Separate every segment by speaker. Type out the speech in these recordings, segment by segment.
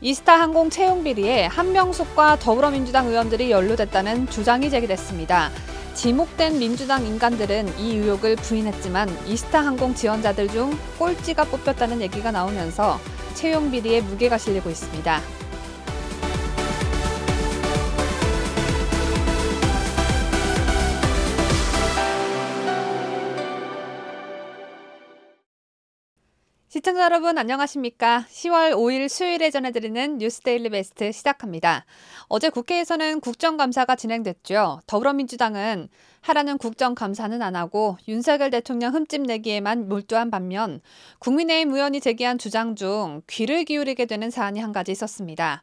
Speaker 1: 이스타 항공 채용 비리에 한명숙과 더불어민주당 의원들이 연루됐다는 주장이 제기됐습니다. 지목된 민주당 인간들은 이 의혹을 부인했지만 이스타 항공 지원자들 중 꼴찌가 뽑혔다는 얘기가 나오면서 채용 비리에 무게가 실리고 있습니다. 시청자 여러분 안녕하십니까? 10월 5일 수요일에 전해드리는 뉴스데일리 베스트 시작합니다. 어제 국회에서는 국정감사가 진행됐죠. 더불어민주당은 하라는 국정감사는 안 하고 윤석열 대통령 흠집 내기에만 몰두한 반면 국민의힘 의원이 제기한 주장 중 귀를 기울이게 되는 사안이 한 가지 있었습니다.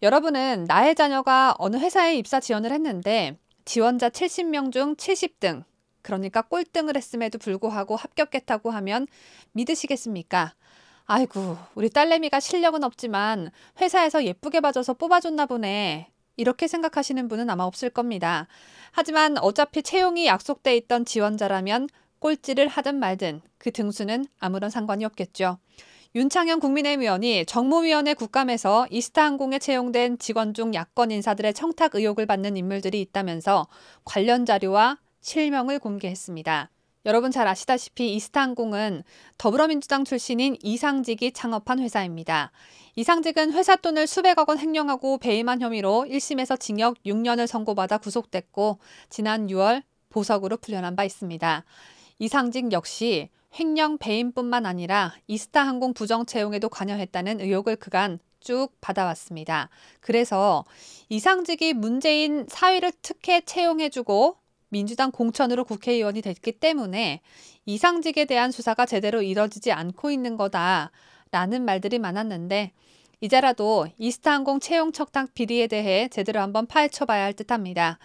Speaker 1: 여러분은 나의 자녀가 어느 회사에 입사 지원을 했는데 지원자 70명 중 70등, 그러니까 꼴등을 했음에도 불구하고 합격했다고 하면 믿으시겠습니까? 아이고, 우리 딸내미가 실력은 없지만 회사에서 예쁘게 봐줘서 뽑아줬나 보네. 이렇게 생각하시는 분은 아마 없을 겁니다. 하지만 어차피 채용이 약속돼 있던 지원자라면 꼴찌를 하든 말든 그 등수는 아무런 상관이 없겠죠. 윤창현 국민의힘 의원이 정무위원회 국감에서 이스타항공에 채용된 직원 중 야권 인사들의 청탁 의혹을 받는 인물들이 있다면서 관련 자료와 실명을 공개했습니다. 여러분 잘 아시다시피 이스타항공은 더불어민주당 출신인 이상직이 창업한 회사입니다. 이상직은 회사 돈을 수백억 원 횡령하고 배임한 혐의로 1심에서 징역 6년을 선고받아 구속됐고 지난 6월 보석으로 풀려난 바 있습니다. 이상직 역시 횡령 배임뿐만 아니라 이스타항공 부정 채용에도 관여했다는 의혹을 그간 쭉 받아왔습니다. 그래서 이상직이 문재인 사위를 특혜 채용해주고 민주당 공천으로 국회의원이 됐기 때문에 이상직에 대한 수사가 제대로 이뤄지지 않고 있는 거다라는 말들이 많았는데 이제라도 이스타항공 채용 척탁 비리에 대해 제대로 한번 파헤쳐봐야 할 듯합니다.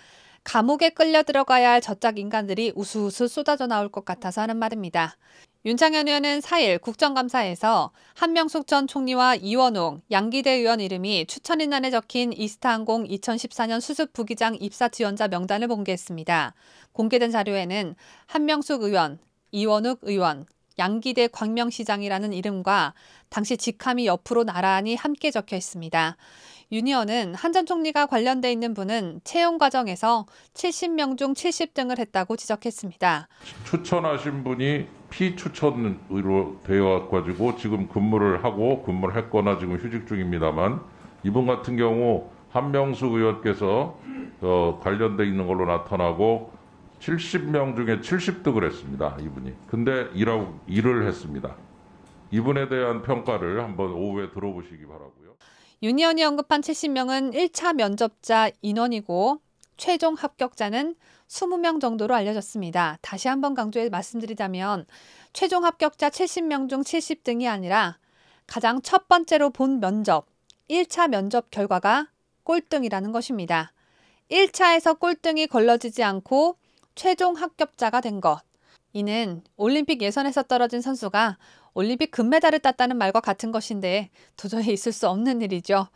Speaker 1: 감옥에 끌려 들어가야 할 저짝 인간들이 우수우수 쏟아져 나올 것 같아서 하는 말입니다. 윤창현 의원은 4일 국정감사에서 한명숙 전 총리와 이원웅, 양기대 의원 이름이 추천인단에 적힌 이스타항공 2014년 수습 부기장 입사 지원자 명단을 공개했습니다. 공개된 자료에는 한명숙 의원, 이원욱 의원, 양기대 광명시장이라는 이름과 당시 직함이 옆으로 나란히 함께 적혀 있습니다. 윤 의원은 한 전 총리가 관련돼 있는 분은 채용 과정에서 70명 중 70등을 했다고 지적했습니다.
Speaker 2: 추천하신 분이 피추천으로 되어가지고 지금 근무를 했거나 지금 휴직 중입니다만 이분 같은 경우 한명숙 의원께서 관련돼 있는 걸로 나타나고 70명 중에 70등을 했습니다. 이분이. 근데 일을 했습니다. 이분에 대한 평가를 한번 오후에 들어보시기 바라고요.
Speaker 1: 윤 의원이 언급한 70명은 1차 면접자 인원이고 최종 합격자는 20명 정도로 알려졌습니다. 다시 한번 강조해 말씀드리자면 최종 합격자 70명 중 70등이 아니라 가장 첫 번째로 본 면접, 1차 면접 결과가 꼴등이라는 것입니다. 1차에서 꼴등이 걸러지지 않고 최종 합격자가 된 것. 이는 올림픽 예선에서 떨어진 선수가 올림픽 금메달을 땄다는 말과 같은 것인데 도저히 있을 수 없는 일이죠.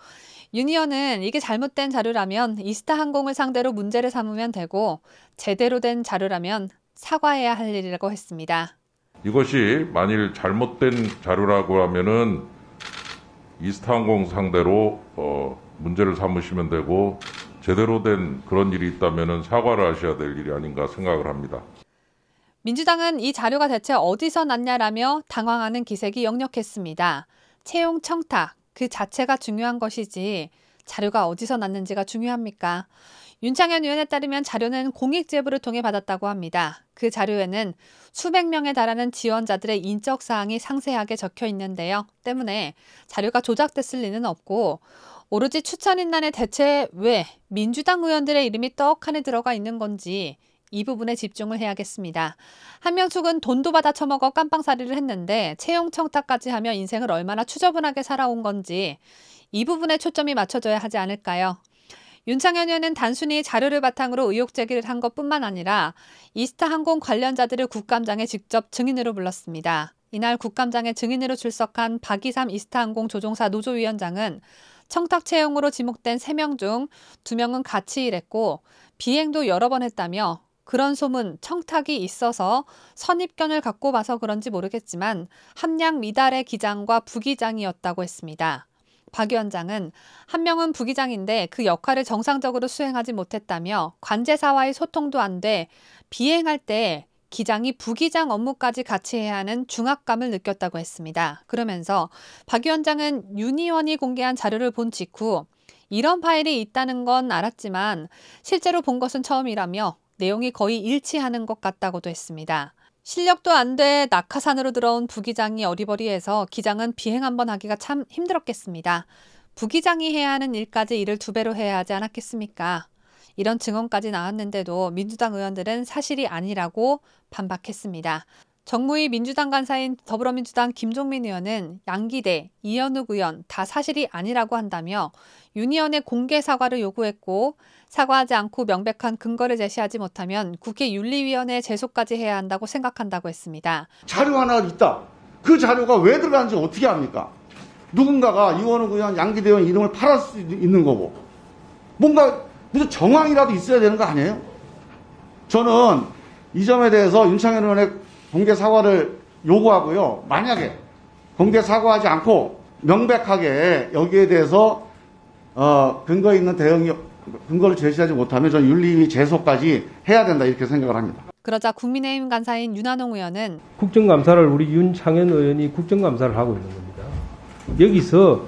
Speaker 1: 윤 의원은 이게 잘못된 자료라면 이스타항공을 상대로 문제를 삼으면 되고 제대로 된 자료라면 사과해야 할 일이라고 했습니다.
Speaker 2: 이것이 만일 잘못된 자료라고 하면은 이스타항공 상대로 문제를 삼으시면 되고 제대로 된 그런 일이 있다면은 사과를 하셔야 될 일이 아닌가 생각을 합니다.
Speaker 1: 민주당은 이 자료가 대체 어디서 났냐라며 당황하는 기색이 역력했습니다. 채용 청탁 그 자체가 중요한 것이지 자료가 어디서 났는지가 중요합니까? 윤창현 의원에 따르면 자료는 공익 제보를 통해 받았다고 합니다. 그 자료에는 수백 명에 달하는 지원자들의 인적 사항이 상세하게 적혀 있는데요. 때문에 자료가 조작됐을 리는 없고 오로지 추천인단에 대체 왜 민주당 의원들의 이름이 떡하니 들어가 있는 건지 이 부분에 집중을 해야겠습니다. 한명숙은 돈도 받아 처먹어 깜빵살이를 했는데 채용 청탁까지 하며 인생을 얼마나 추저분하게 살아온 건지 이 부분에 초점이 맞춰져야 하지 않을까요? 윤창현 의원은 단순히 자료를 바탕으로 의혹 제기를 한 것뿐만 아니라 이스타항공 관련자들을 국감장에 직접 증인으로 불렀습니다. 이날 국감장에 증인으로 출석한 박이삼 이스타항공 조종사 노조위원장은 청탁 채용으로 지목된 3명 중 2명은 같이 일했고 비행도 여러 번 했다며 그런 소문, 청탁이 있어서 선입견을 갖고 봐서 그런지 모르겠지만 함량 미달의 기장과 부기장이었다고 했습니다. 박 위원장은 한 명은 부기장인데 그 역할을 정상적으로 수행하지 못했다며 관제사와의 소통도 안 돼 비행할 때 기장이 부기장 업무까지 같이 해야 하는 중압감을 느꼈다고 했습니다. 그러면서 박 위원장은 윤 의원이 공개한 자료를 본 직후 이런 파일이 있다는 건 알았지만 실제로 본 것은 처음이라며 내용이 거의 일치하는 것 같다고도 했습니다. 실력도 안 돼 낙하산으로 들어온 부기장이 어리버리해서 기장은 비행 한번 하기가 참 힘들었겠습니다. 부기장이 해야 하는 일까지 일을 2배로 해야 하지 않았겠습니까? 이런 증언까지 나왔는데도 민주당 의원들은 사실이 아니라고 반박했습니다. 정무위 민주당 간사인 더불어민주당 김종민 의원은 양기대, 이현욱 의원 다 사실이 아니라고 한다며 윤 의원의 공개 사과를 요구했고 사과하지 않고 명백한 근거를 제시하지 못하면 국회 윤리위원회 제소까지 해야 한다고 생각한다고 했습니다.
Speaker 3: 자료 하나 있다. 그 자료가 왜 들어가는지 어떻게 합니까? 누군가가 이현욱 의원, 양기대 의원 이름을 팔을 수 있는 거고 뭔가 무슨 정황이라도 있어야 되는 거 아니에요? 저는 이 점에 대해서 윤창현 의원의 공개 사과를 요구하고요. 만약에 공개 사과하지 않고 명백하게 여기에 대해서 근거 있는 근거를 제시하지 못하면 저는 윤리위 제소까지 해야 된다 이렇게 생각을 합니다.
Speaker 1: 그러자 국민의힘 간사인 윤한홍 의원은
Speaker 4: 국정감사를 우리 윤창현 의원이 국정감사를 하고 있는 겁니다. 여기서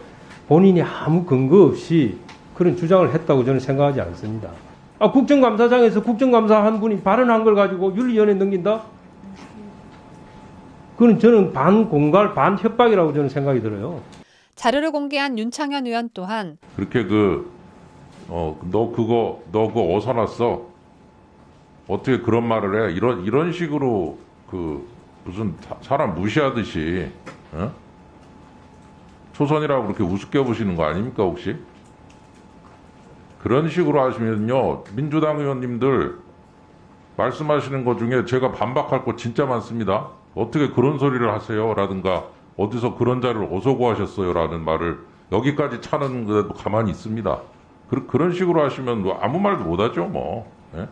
Speaker 4: 본인이 아무 근거 없이 그런 주장을 했다고 저는 생각하지 않습니다. 국정감사장에서 국정감사 한 분이 발언한 걸 가지고 윤리위원회에 넘긴다? 그건 저는 반공갈, 반협박이라고 저는 생각이 들어요.
Speaker 1: 자료를 공개한 윤창현 의원 또한
Speaker 2: 그렇게 너 그거 어디서 났어? 어떻게 그런 말을 해? 이런 식으로 무슨 사람 무시하듯이 초선이라고 그렇게 우습게 보시는 거 아닙니까 혹시? 그런 식으로 하시면요 민주당 의원님들 말씀하시는 것 중에 제가 반박할 거 진짜 많습니다. 어떻게 그런 소리를 하세요? 라든가 어디서 그런 자료를 어디서 구하셨어요? 라는 말을 여기까지 차는 데도 가만히 있습니다. 그런 식으로 하시면 뭐 아무 말도 못하죠 뭐. 예?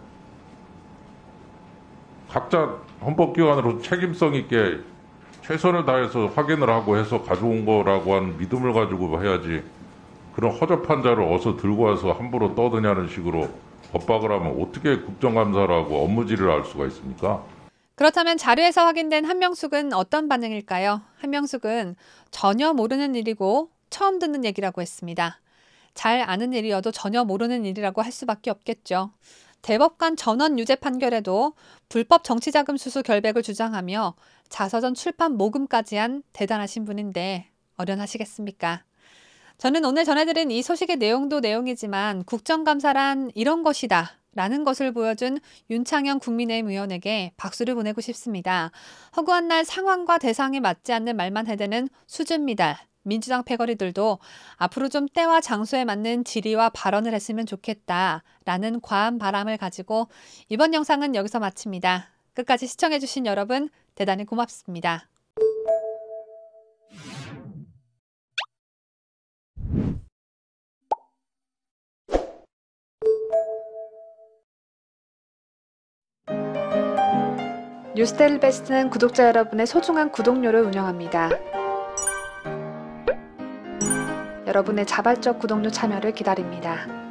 Speaker 2: 각자 헌법기관으로 책임성 있게 최선을 다해서 확인을 하고 해서 가져온 거라고 하는 믿음을 가지고 해야지 그런 허접한 자를 어디서 들고 와서 함부로 떠드냐는 식으로 법박을 하면 어떻게 국정감사를 하고 업무질을 할 수가 있습니까?
Speaker 1: 그렇다면 자료에서 확인된 한명숙은 어떤 반응일까요? 한명숙은 전혀 모르는 일이고 처음 듣는 얘기라고 했습니다. 잘 아는 일이어도 전혀 모르는 일이라고 할 수밖에 없겠죠. 대법관 전원 유죄 판결에도 불법 정치자금 수수 결백을 주장하며 자서전 출판 모금까지 한 대단하신 분인데 어련하시겠습니까? 저는 오늘 전해드린 이 소식의 내용도 내용이지만 국정감사란 이런 것이다 라는 것을 보여준 윤창현 국민의힘 의원에게 박수를 보내고 싶습니다. 허구한 날 상황과 대상에 맞지 않는 말만 해대는 수준 미달. 민주당 패거리들도 앞으로 좀 때와 장소에 맞는 질의와 발언을 했으면 좋겠다라는 과한 바람을 가지고 이번 영상은 여기서 마칩니다. 끝까지 시청해주신 여러분 대단히 고맙습니다. 뉴스데일리 베스트는 구독자 여러분의 소중한 구독료를 운영합니다. 여러분의 자발적 구독료 참여를 기다립니다.